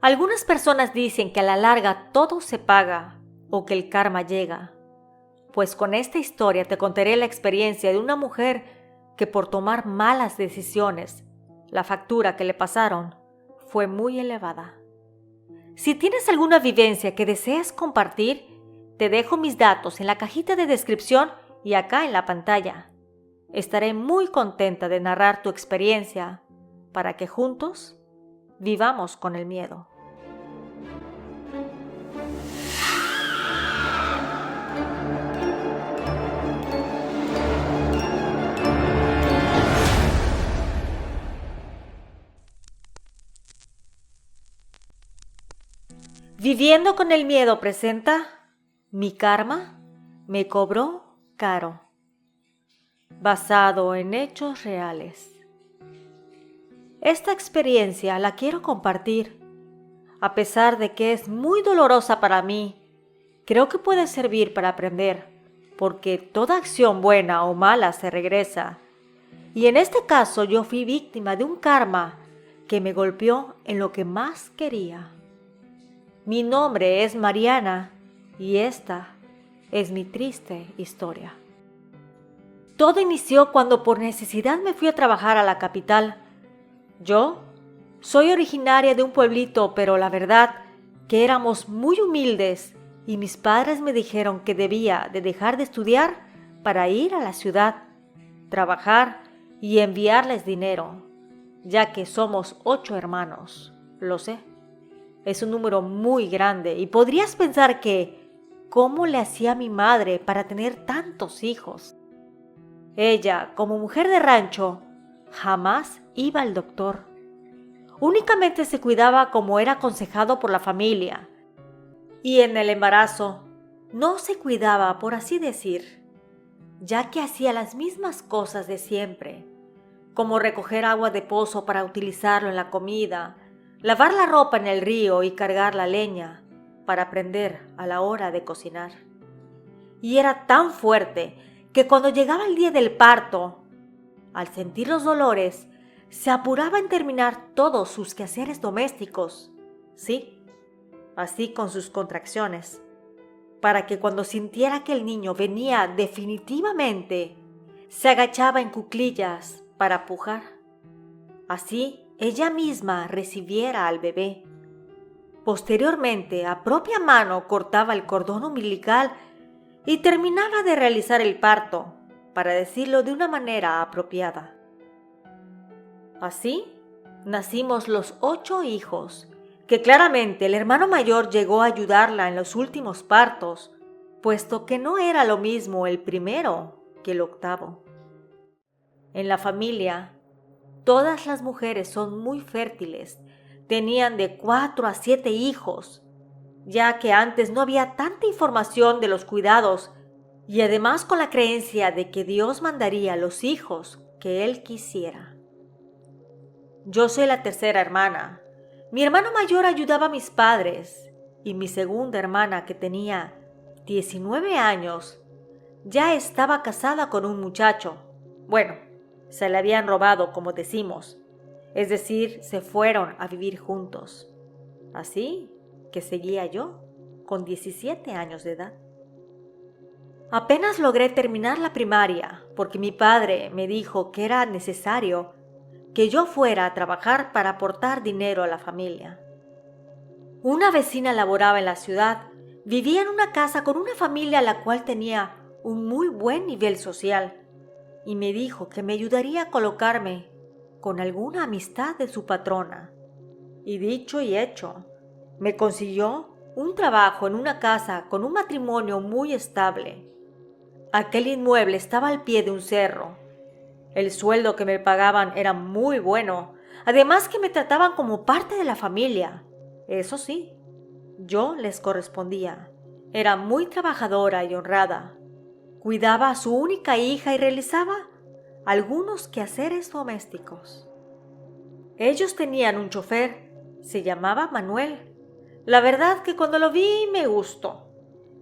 Algunas personas dicen que a la larga todo se paga o que el karma llega. Pues con esta historia te contaré la experiencia de una mujer que por tomar malas decisiones, la factura que le pasaron fue muy elevada. Si tienes alguna vivencia que deseas compartir, te dejo mis datos en la cajita de descripción y acá en la pantalla. Estaré muy contenta de narrar tu experiencia para que juntos vivamos con el miedo. Viviendo con el miedo presenta Mi karma me cobró caro, basado en hechos reales. Esta experiencia la quiero compartir, a pesar de que es muy dolorosa para mí. Creo que puede servir para aprender, porque toda acción buena o mala se regresa. Y en este caso yo fui víctima de un karma que me golpeó en lo que más quería. Mi nombre es Mariana y esta es mi triste historia. Todo inició cuando por necesidad me fui a trabajar a la capital. Yo soy originaria de un pueblito, pero la verdad que éramos muy humildes y mis padres me dijeron que debía de dejar de estudiar para ir a la ciudad, trabajar y enviarles dinero, ya que somos 8 hermanos, lo sé. Es un número muy grande y podrías pensar que, ¿cómo le hacía mi madre para tener tantos hijos? Ella, como mujer de rancho, jamás iba al doctor. Únicamente se cuidaba como era aconsejado por la familia. Y en el embarazo, no se cuidaba, por así decir, ya que hacía las mismas cosas de siempre, como recoger agua de pozo para utilizarlo en la comida, lavar la ropa en el río y cargar la leña para aprender a la hora de cocinar. Y era tan fuerte que cuando llegaba el día del parto, al sentir los dolores, se apuraba en terminar todos sus quehaceres domésticos, sí, así con sus contracciones, para que cuando sintiera que el niño venía definitivamente, se agachaba en cuclillas para pujar. Así ella misma recibiera al bebé. Posteriormente, a propia mano cortaba el cordón umbilical y terminaba de realizar el parto, para decirlo de una manera apropiada. Así nacimos los 8 hijos, que claramente el hermano mayor llegó a ayudarla en los últimos partos, puesto que no era lo mismo el primero que el octavo. En la familia, todas las mujeres son muy fértiles, tenían de 4 a 7 hijos, ya que antes no había tanta información de los cuidados y además con la creencia de que Dios mandaría los hijos que Él quisiera. Yo soy la tercera hermana. Mi hermano mayor ayudaba a mis padres y mi segunda hermana, que tenía 19 años, ya estaba casada con un muchacho. Bueno, se le habían robado, como decimos, es decir, se fueron a vivir juntos. Así que seguía yo, con 17 años de edad. Apenas logré terminar la primaria, porque mi padre me dijo que era necesario que yo fuera a trabajar para aportar dinero a la familia. Una vecina laboraba en la ciudad, vivía en una casa con una familia la cual tenía un muy buen nivel social, y me dijo que me ayudaría a colocarme con alguna amistad de su patrona. Y dicho y hecho, me consiguió un trabajo en una casa con un matrimonio muy estable. Aquel inmueble estaba al pie de un cerro. El sueldo que me pagaban era muy bueno, además que me trataban como parte de la familia. Eso sí, yo les correspondía. Era muy trabajadora y honrada. Cuidaba a su única hija y realizaba algunos quehaceres domésticos. Ellos tenían un chofer, se llamaba Manuel. La verdad que cuando lo vi me gustó.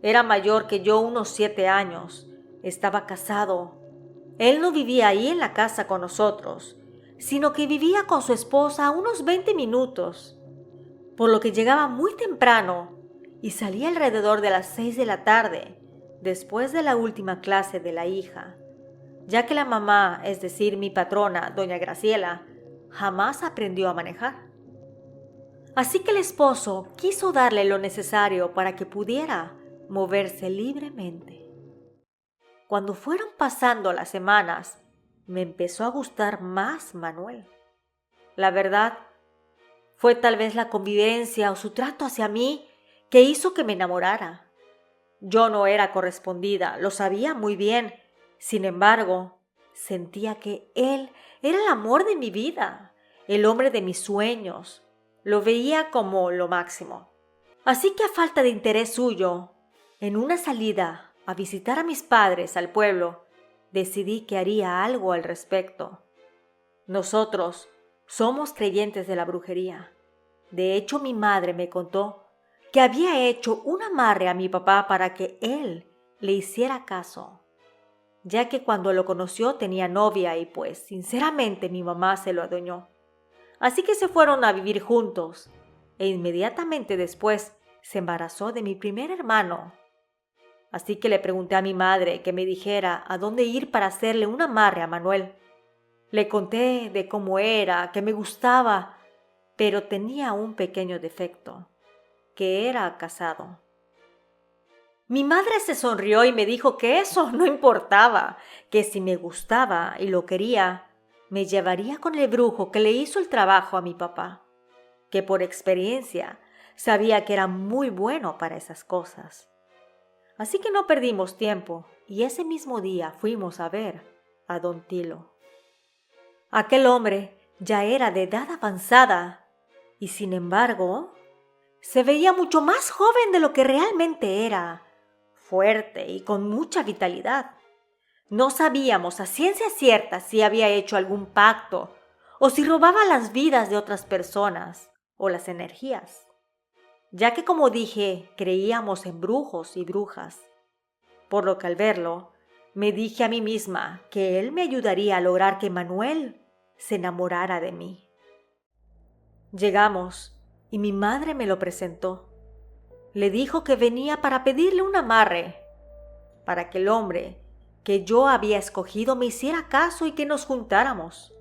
Era mayor que yo unos 7 años, estaba casado. Él no vivía ahí en la casa con nosotros, sino que vivía con su esposa a unos 20 minutos. por lo que llegaba muy temprano y salía alrededor de las 6 de la tarde, después de la última clase de la hija, ya que la mamá, es decir, mi patrona, doña Graciela, jamás aprendió a manejar. Así que el esposo quiso darle lo necesario para que pudiera moverse libremente. Cuando fueron pasando las semanas, me empezó a gustar más Manuel. La verdad, fue tal vez la convivencia o su trato hacia mí que hizo que me enamorara. Yo no era correspondida, lo sabía muy bien. Sin embargo, sentía que él era el amor de mi vida, el hombre de mis sueños. Lo veía como lo máximo. Así que a falta de interés suyo, en una salida a visitar a mis padres al pueblo, decidí que haría algo al respecto. Nosotros somos creyentes de la brujería. De hecho, mi madre me contó que había hecho un amarre a mi papá para que él le hiciera caso, ya que cuando lo conoció tenía novia y pues, sinceramente, mi mamá se lo adueñó. Así que se fueron a vivir juntos e inmediatamente después se embarazó de mi primer hermano. Así que le pregunté a mi madre que me dijera a dónde ir para hacerle un amarre a Manuel. Le conté de cómo era, que me gustaba, pero tenía un pequeño defecto, que era casado. Mi madre se sonrió y me dijo que eso no importaba, que si me gustaba y lo quería, me llevaría con el brujo que le hizo el trabajo a mi papá, que por experiencia sabía que era muy bueno para esas cosas. Así que no perdimos tiempo y ese mismo día fuimos a ver a don Tilo. Aquel hombre ya era de edad avanzada y sin embargo se veía mucho más joven de lo que realmente era, fuerte y con mucha vitalidad. No sabíamos a ciencia cierta si había hecho algún pacto o si robaba las vidas de otras personas o las energías, ya que como dije, creíamos en brujos y brujas, por lo que al verlo, me dije a mí misma que él me ayudaría a lograr que Manuel se enamorara de mí. Llegamos y mi madre me lo presentó. Le dijo que venía para pedirle un amarre, para que el hombre que yo había escogido me hiciera caso y que nos juntáramos.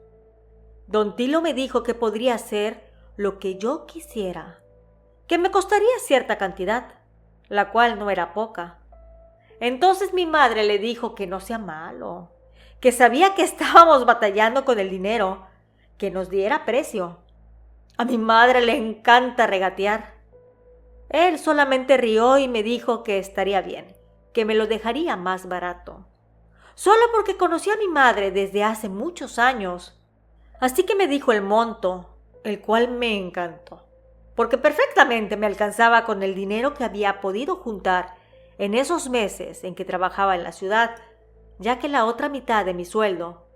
Don Tilo me dijo que podría hacer lo que yo quisiera, que me costaría cierta cantidad, la cual no era poca. Entonces mi madre le dijo que no sea malo, que sabía que estábamos batallando con el dinero, que nos diera precio. A mi madre le encanta regatear. Él solamente rió y me dijo que estaría bien, que me lo dejaría más barato, solo porque conocí a mi madre desde hace muchos años. Así que me dijo el monto, el cual me encantó, porque perfectamente me alcanzaba con el dinero que había podido juntar en esos meses en que trabajaba en la ciudad, ya que la otra mitad de mi sueldo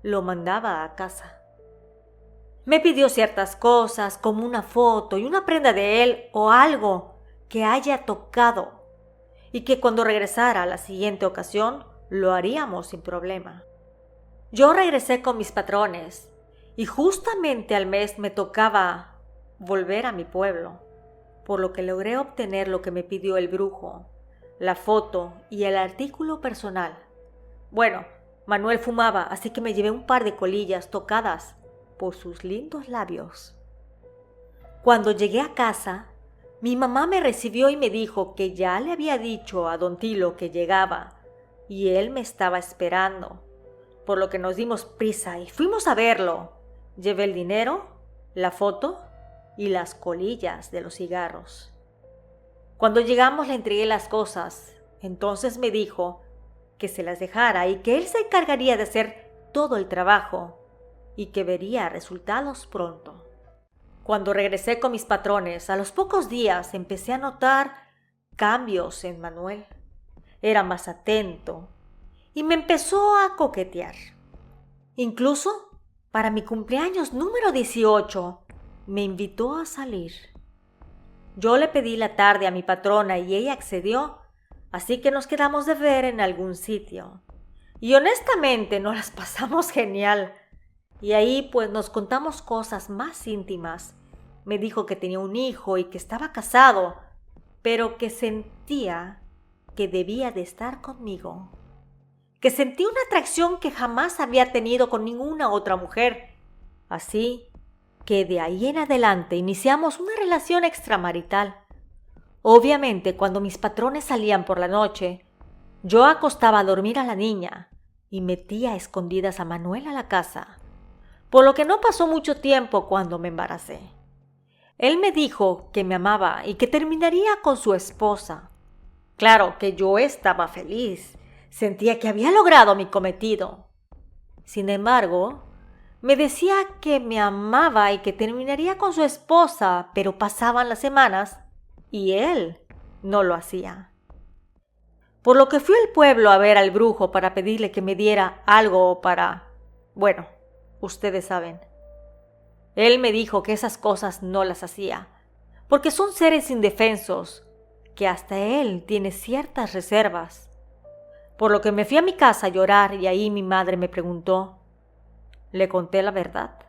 lo mandaba a casa. Me pidió ciertas cosas como una foto y una prenda de él o algo que haya tocado y que cuando regresara a la siguiente ocasión lo haríamos sin problema. Yo regresé con mis patrones y justamente al mes me tocaba volver a mi pueblo, por lo que logré obtener lo que me pidió el brujo, la foto y el artículo personal. Bueno, Manuel fumaba, así que me llevé un par de colillas tocadas por sus lindos labios. Cuando llegué a casa, mi mamá me recibió y me dijo que ya le había dicho a don Tilo que llegaba y él me estaba esperando, por lo que nos dimos prisa y fuimos a verlo. Llevé el dinero, la foto y las colillas de los cigarros. Cuando llegamos le entregué las cosas, entonces me dijo que se las dejara y que él se encargaría de hacer todo el trabajo y que vería resultados pronto. Cuando regresé con mis patrones, a los pocos días empecé a notar cambios en Manuel. Era más atento y me empezó a coquetear. Incluso para mi cumpleaños número 18 me invitó a salir. Yo le pedí la tarde a mi patrona y ella accedió, así que nos quedamos de ver en algún sitio. Y honestamente nos las pasamos genial. Y ahí pues nos contamos cosas más íntimas me dijo que tenía un hijo y que estaba casado, pero que sentía que debía de estar conmigo, que sentía una atracción que jamás había tenido con ninguna otra mujer. Así que de ahí en adelante iniciamos una relación extramarital. Obviamente, cuando mis patrones salían por la noche, yo acostaba a dormir a la niña y metía a escondidas a Manuel a la casa, por lo que no pasó mucho tiempo cuando me embaracé. Él me dijo que me amaba y que terminaría con su esposa. Claro que yo estaba feliz, sentía que había logrado mi cometido. Sin embargo, me decía que me amaba y que terminaría con su esposa, pero pasaban las semanas y él no lo hacía. Por lo que fui al pueblo a ver al brujo para pedirle que me diera algo para... Bueno, ustedes saben. Él me dijo que esas cosas no las hacía, porque son seres indefensos, que hasta él tiene ciertas reservas. Por lo que me fui a mi casa a llorar y ahí mi madre me preguntó. Le conté la verdad.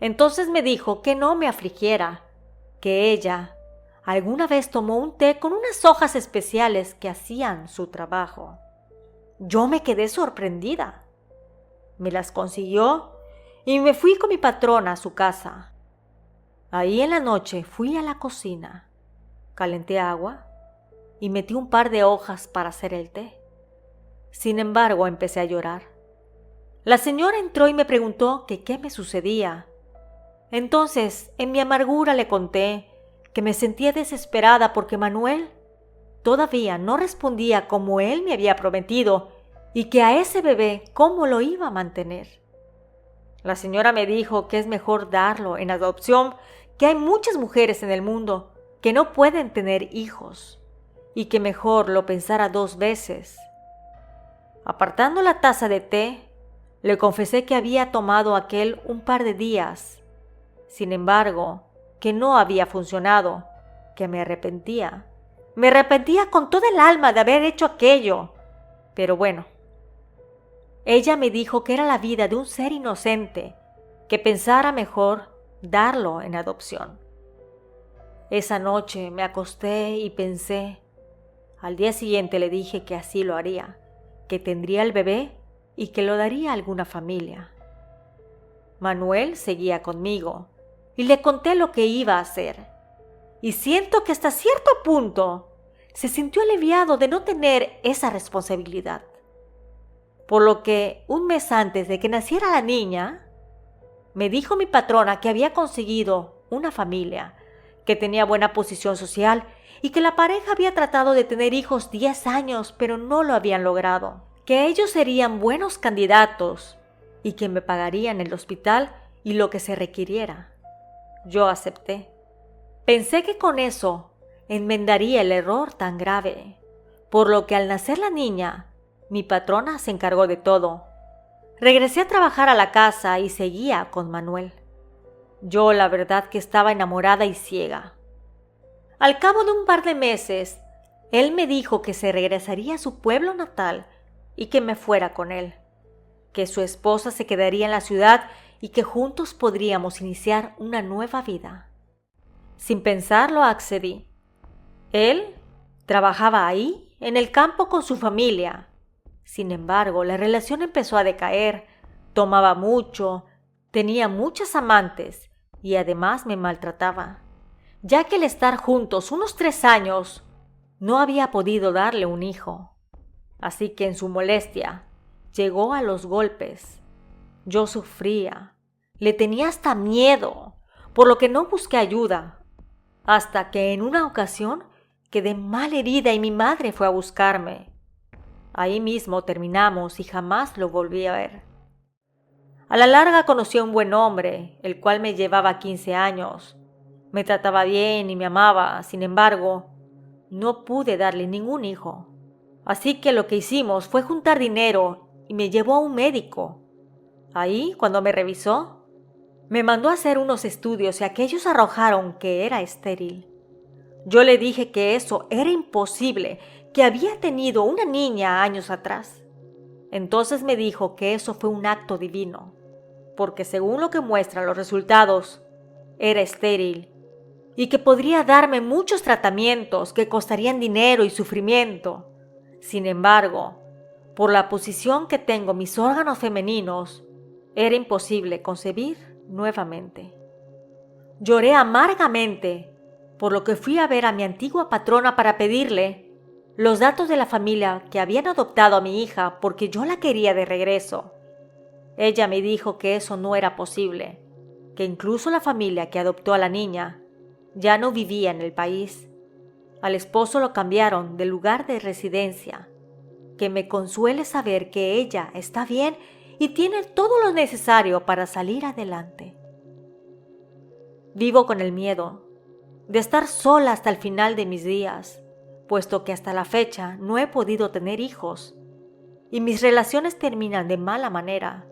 Entonces me dijo que no me afligiera, que ella alguna vez tomó un té con unas hojas especiales que hacían su trabajo. Yo me quedé sorprendida. Me las consiguió y me fui con mi patrona a su casa. Ahí en la noche fui a la cocina, calenté agua y metí un par de hojas para hacer el té. Sin embargo, empecé a llorar. La señora entró y me preguntó que qué me sucedía. Entonces, en mi amargura le conté que me sentía desesperada porque Manuel todavía no respondía como él me había prometido y que a ese bebé cómo lo iba a mantener. La señora me dijo que es mejor darlo en adopción, que hay muchas mujeres en el mundo que no pueden tener hijos y que mejor lo pensara 2 veces. Apartando la taza de té, le confesé que había tomado aquel un par de días. Sin embargo, que no había funcionado, que me arrepentía. Me arrepentía con toda el alma de haber hecho aquello. Pero bueno, ella me dijo que era la vida de un ser inocente, que pensara mejor darlo en adopción. Esa noche me acosté y pensé. Al día siguiente le dije que así lo haría, que tendría el bebé y que lo daría a alguna familia. Manuel seguía conmigo y le conté lo que iba a hacer. Y siento que hasta cierto punto se sintió aliviado de no tener esa responsabilidad. Por lo que un mes antes de que naciera la niña, me dijo mi patrona que había conseguido una familia, que tenía buena posición social y que la pareja había tratado de tener hijos 10 años, pero no lo habían logrado, que ellos serían buenos candidatos y que me pagarían el hospital y lo que se requiriera. Yo acepté. Pensé que con eso enmendaría el error tan grave, por lo que al nacer la niña, mi patrona se encargó de todo. Regresé a trabajar a la casa y seguía con Manuel. Yo la verdad que estaba enamorada y ciega. Al cabo de un par de meses, él me dijo que se regresaría a su pueblo natal y que me fuera con él, que su esposa se quedaría en la ciudad y que juntos podríamos iniciar una nueva vida. Sin pensarlo accedí. Él trabajaba ahí, en el campo con su familia. Sin embargo, la relación empezó a decaer, tomaba mucho, tenía muchas amantes y además me maltrataba, ya que al estar juntos unos 3 años no había podido darle un hijo. Así que en su molestia llegó a los golpes. Yo sufría, le tenía hasta miedo, por lo que no busqué ayuda, hasta que en una ocasión quedé mal herida y mi madre fue a buscarme. Ahí mismo terminamos y jamás lo volví a ver. A la larga conocí a un buen hombre, el cual me llevaba 15 años. Me trataba bien y me amaba, sin embargo, no pude darle ningún hijo. Así que lo que hicimos fue juntar dinero y me llevó a un médico. Ahí, cuando me revisó, me mandó a hacer unos estudios y aquellos arrojaron que era estéril. Yo le dije que eso era imposible, que había tenido una niña años atrás. Entonces me dijo que eso fue un acto divino, porque según lo que muestran los resultados, era estéril y que podría darme muchos tratamientos que costarían dinero y sufrimiento. Sin embargo, por la posición que tengo mis órganos femeninos, era imposible concebir nuevamente. Lloré amargamente, por lo que fui a ver a mi antigua patrona para pedirle los datos de la familia que habían adoptado a mi hija porque yo la quería de regreso. Ella me dijo que eso no era posible, que incluso la familia que adoptó a la niña ya no vivía en el país. Al esposo lo cambiaron de lugar de residencia. Que me consuele saber que ella está bien y tiene todo lo necesario para salir adelante. Vivo con el miedo de estar sola hasta el final de mis días, puesto que hasta la fecha no he podido tener hijos y mis relaciones terminan de mala manera.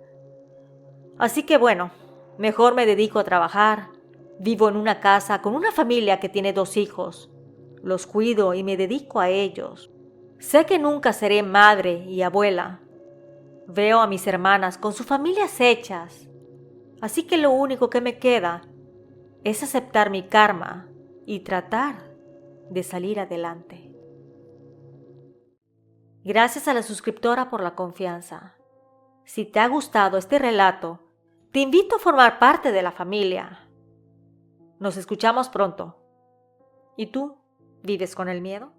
Así que bueno, mejor me dedico a trabajar. Vivo en una casa con una familia que tiene 2 hijos. Los cuido y me dedico a ellos. Sé que nunca seré madre y abuela. Veo a mis hermanas con sus familias hechas. Así que lo único que me queda es aceptar mi karma y tratar de salir adelante. Gracias a la suscriptora por la confianza. Si te ha gustado este relato, te invito a formar parte de la familia. Nos escuchamos pronto. ¿Y tú? ¿Vives con el miedo?